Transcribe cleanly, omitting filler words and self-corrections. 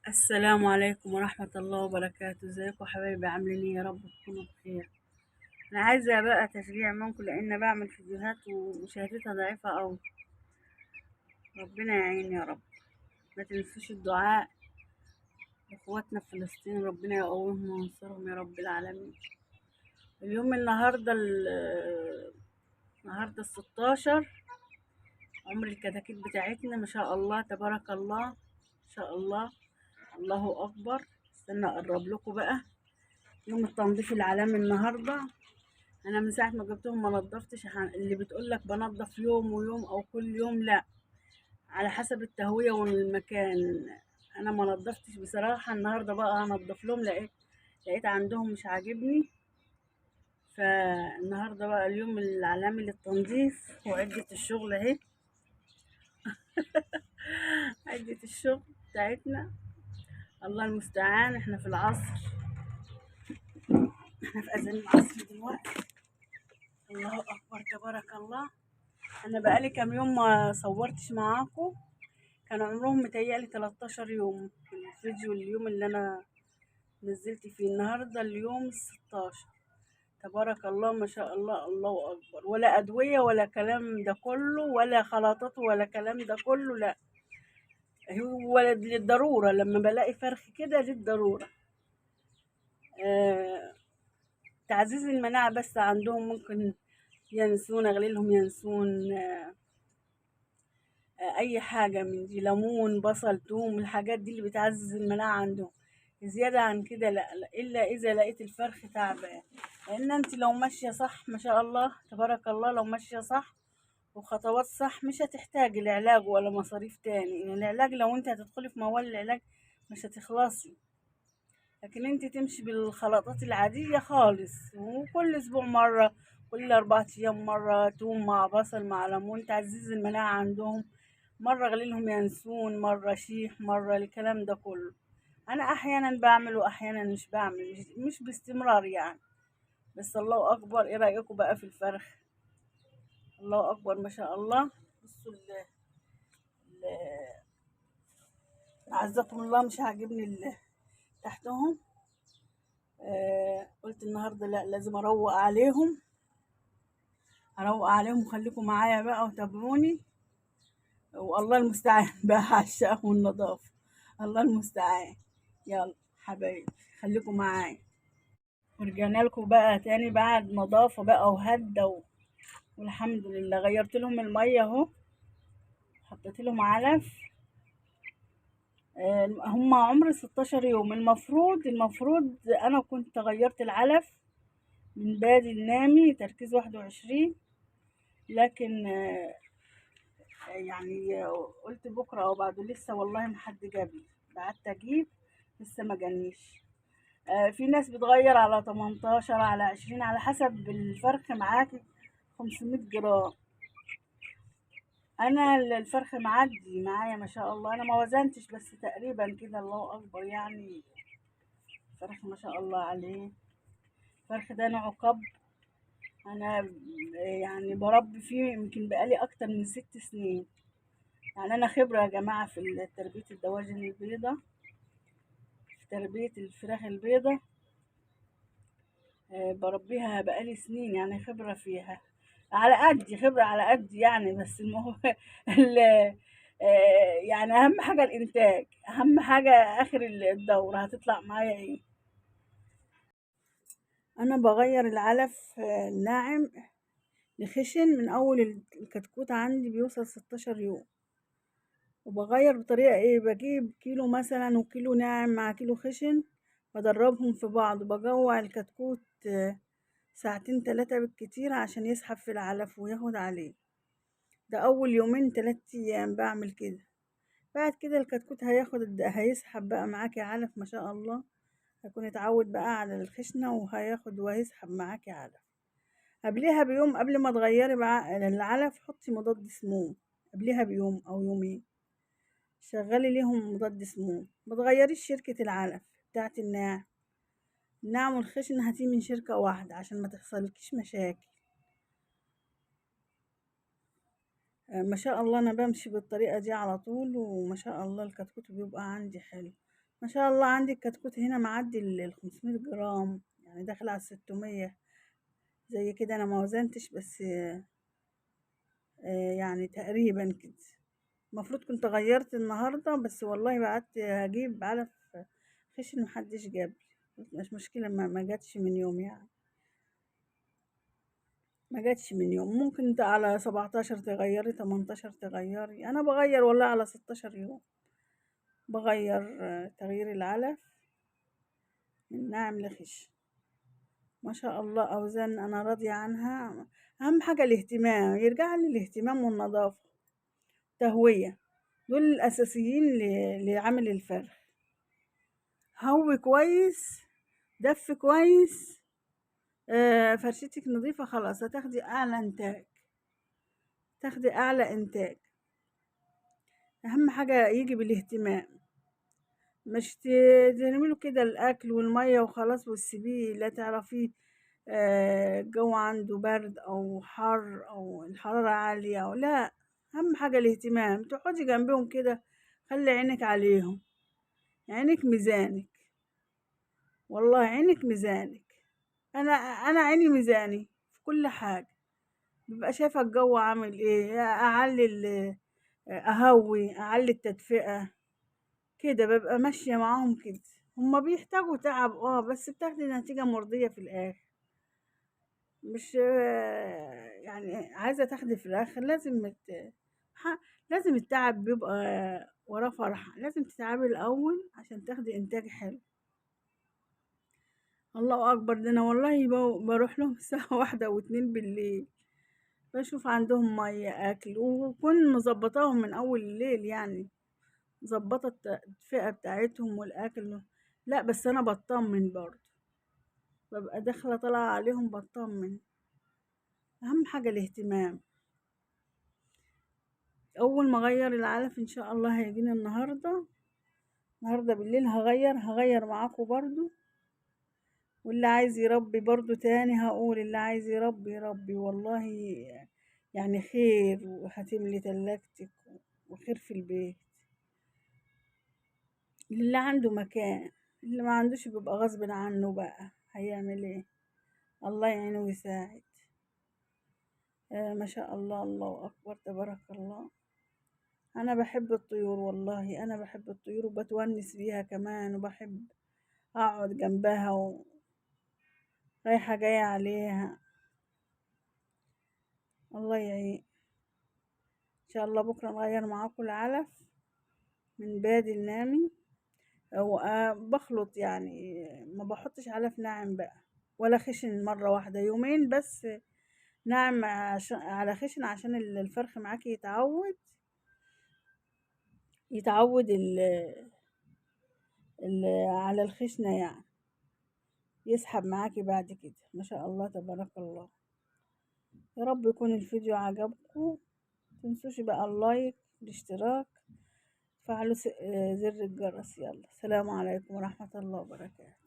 السلام عليكم ورحمة الله وبركاته. ازيكم حبايبي؟ عاملين ايه؟ يا رب تكونوا بخير. انا عايزة بقى تشجيع منكم لان بعمل فيديوهات ومشاهدتها ضعيفة اوي. ربنا يعين يا رب. ما تنسوش الدعاء لاخواتنا في فلسطين، ربنا يقويهم وينصرهم يا رب العالمين. اليوم النهاردة 16 عمر الكتاكيت بتاعتنا، ما شاء الله تبارك الله، ما شاء الله، الله اكبر. استنى اقرب لكم بقى. يوم التنظيف العالمي النهارده. انا من ساعه ما جبتهم ما نضفتش. اللي بتقول لك بنضف يوم ويوم او كل يوم، لا، على حسب التهويه والمكان. انا ما نضفتش بصراحه. النهارده بقى هنضف لهم، لقيت عندهم مش عاجبني. فالنهارده بقى اليوم العالمي للتنظيف وعده الشغل اهي. عده الشغل بتاعتنا. الله المستعان. احنا في العصر، احنا في اذان العصر دلوقتي. الله اكبر تبارك الله. انا بقالي كام يوم ما صورتش معاكم. كان عمرهم متهيألي 13 يوم في الفيديو. اليوم اللي أنا نزلت فيه النهاردة اليوم 16. تبارك الله ما شاء الله، الله أكبر. ولا أدوية ولا كلام ده كله، ولا خلطات ولا كلام ده كله، لا. هو للضرورة، لما بلاقي فرخ كده للضرورة. آه. تعزيز المناعة بس عندهم ممكن ينسون، أغلي لهم ينسون. اي حاجه من دي، ليمون بصل توم، الحاجات دي اللي بتعزز المناعه عندهم. زياده عن كده لا, لا، الا اذا لقيت الفرخ تعبان. لان انت لو ماشيه صح ما شاء الله تبارك الله، لو ماشيه صح وخطوات صح مش هتحتاج العلاج ولا مصاريف تاني. يعني العلاج لو انت هتدخلي في موال العلاج مش هتخلصي. لكن انت تمشي بالخلطات العاديه خالص، وكل اسبوع مره، كل 4 ايام مره، توم مع بصل مع ليمون تعزيز المناعه عندهم. مرة اغلي لهم ينسون، مرة شيح، مرة الكلام ده كله. انا احيانا بعمل واحيانا مش بعمل، مش باستمرار يعني. بس الله اكبر. ايه رأيكم بقى في الفرخ؟ الله اكبر ما شاء الله. بصوا ال- عزكم الله، مش عاجبني تحتهم. قلت النهارده لا، لازم اروق عليهم. اروق عليهم. خليكم معايا بقى وتابعوني. والله المستعان بقى على الشقة والنظافة. الله المستعان. يلا حبايبي، خليكم معايا. ورجعنا لكم بقى تاني بعد نظافة بقى وهدى والحمد لله. غيرت لهم المية اهو، حطيت لهم علف. هم عمر 16 يوم. المفروض انا كنت غيرت العلف من بادي النامي تركيز 21. لكن يعني قلت بكرة او بعده، لسه والله ما حد جابلي. بعت اجيب، لسه ما جانيش. في ناس بتغير على 18 على 20 على حسب الفرخ معاكي. 500 جرام. انا الفرخ معدي معايا ما شاء الله. انا ما وزنتش بس تقريبا كده، الله اكبر يعني. فرخ ما شاء الله عليه. الفرخ ده نوعه كب. انا يعني بربي فيه يمكن بقالي اكتر من 6 سنين. يعني انا خبرة يا جماعة في تربية الدواجن البيضة، في تربية الفراخ البيضة. بربيها بقالي سنين، يعني خبرة فيها. على قد خبرة على قد يعني. بس يعني أهم حاجة الإنتاج. أهم حاجة آخر الدورة هتطلع معايا إيه. أنا بغير العلف الناعم لخشن من أول الكتكوت عندي بيوصل 16 يوم. وبغير بطريقة إيه، بجيب كيلو مثلا وكيلو ناعم مع كيلو خشن، بدربهم في بعض، بجوع الكتكوت ساعتين 3 بالكتير عشان يسحب في العلف وياخد عليه. ده أول يومين 3 أيام بعمل كده. بعد كده الكتكوت هيسحب بقى معاكي علف ما شاء الله. هيكون اتعود بقى على الخشنة وهياخد وهيسحب معاكي علف. قبلها بيوم، قبل ما تغيري بقى العلف، حطي مضاد سموم. قبلها بيوم أو يومين شغلي ليهم مضاد سموم. متغيريش شركة العلف بتاعت الناعم والخشن، هاتيه من شركة واحدة عشان ما تحصلكيش مشاكل. ما شاء الله انا بمشي بالطريقة دي على طول، وما شاء الله الكتكوت بيبقى عندي حلو. ما شاء الله عندي الكتكوت هنا معدي ال500 جرام، يعني داخل على 600 زي كده. انا ما وزنتش بس يعني تقريبا كده. المفروض كنت غيرت النهارده، بس والله بعت هجيب علف خشن محدش جابلي. مش مشكلة، ما جاتش من يوم يعني، ما جاتش من يوم. ممكن انت على 17 تغيري، 18 تغيري، انا بغير والله على 16 يوم بغير. تغيير العلف من ناعم لخشن. ما شاء الله أوزان أنا راضية عنها. أهم حاجة الاهتمام، يرجع لي الاهتمام والنظافة، تهوية، دول الأساسيين لعمل الفرخ. هوي كويس، دف كويس، فرشتك نظيفة، خلاص هتاخدي أعلى إنتاج، تاخدي أعلى إنتاج. أهم حاجة يجي بالاهتمام، مش ترميله كده الأكل والمية وخلاص وتسيبيه لا تعرفيه الجو عنده برد أو حر أو الحرارة عالية أو لا. أهم حاجة الاهتمام، تقعدي جنبهم كده، خلي عينك عليهم، عينك ميزانك، والله عينك ميزانك. أنا عيني ميزاني في كل حاجة، ببقى شايفة الجو عامل ايه، أعلي أهوي، أعلي التدفئة كده، ببقى ماشية معاهم كده. هما بيحتاجوا تعب بس بتاخدي نتيجة مرضية في الآخر. مش يعني عايزة تاخدي فراخ لازم لازم التعب بيبقى وراه فرحة، لازم تتعبي الأول عشان تاخدي إنتاج حلو. الله أكبر، ده أنا والله بروح لهم الساعة 1 و2 بالليل، بشوف عندهم مية أكل، وكون مظبطاهم من أول الليل يعني، مظبطة التدفئة بتاعتهم والأكل. لا بس أنا بطمن برضه، ببقى داخلة طالعة عليهم بطمن. أهم حاجة الاهتمام. أول ما أغير العلف إن شاء الله هيجيني النهاردة بالليل هغير معاكم برضو. واللي عايز يربي برضو تاني هقول، اللي عايز يربي يربي والله، يعني خير، وهتملي تلاجتك وخير في البيت. اللي عنده مكان، اللي ما عندوش بيبقى غصب عنه بقى، هيعمل ايه؟ الله يعينه ويساعد. ما شاء الله، الله أكبر، تبارك الله. أنا بحب الطيور والله، أنا بحب الطيور وبتونس بيها كمان، وبحب أقعد جنبها رايحة جاية عليها. الله يعين. إن شاء الله بكرة نغير معاكم العلف من بادي لنامي، بخلط يعني، ما بحطش علف ناعم بقى ولا خشن مرة واحدة، يومين بس ناعم على خشن، عشان الفرخ معاكي يتعود على الخشنة يعني، يسحب معاكي بعد كده. ما شاء الله تبارك الله. يا رب يكون الفيديو عجبكم، متنسوش بقى اللايك، الاشتراك، فعلوا زر الجرس. يلا، سلام عليكم ورحمة الله وبركاته.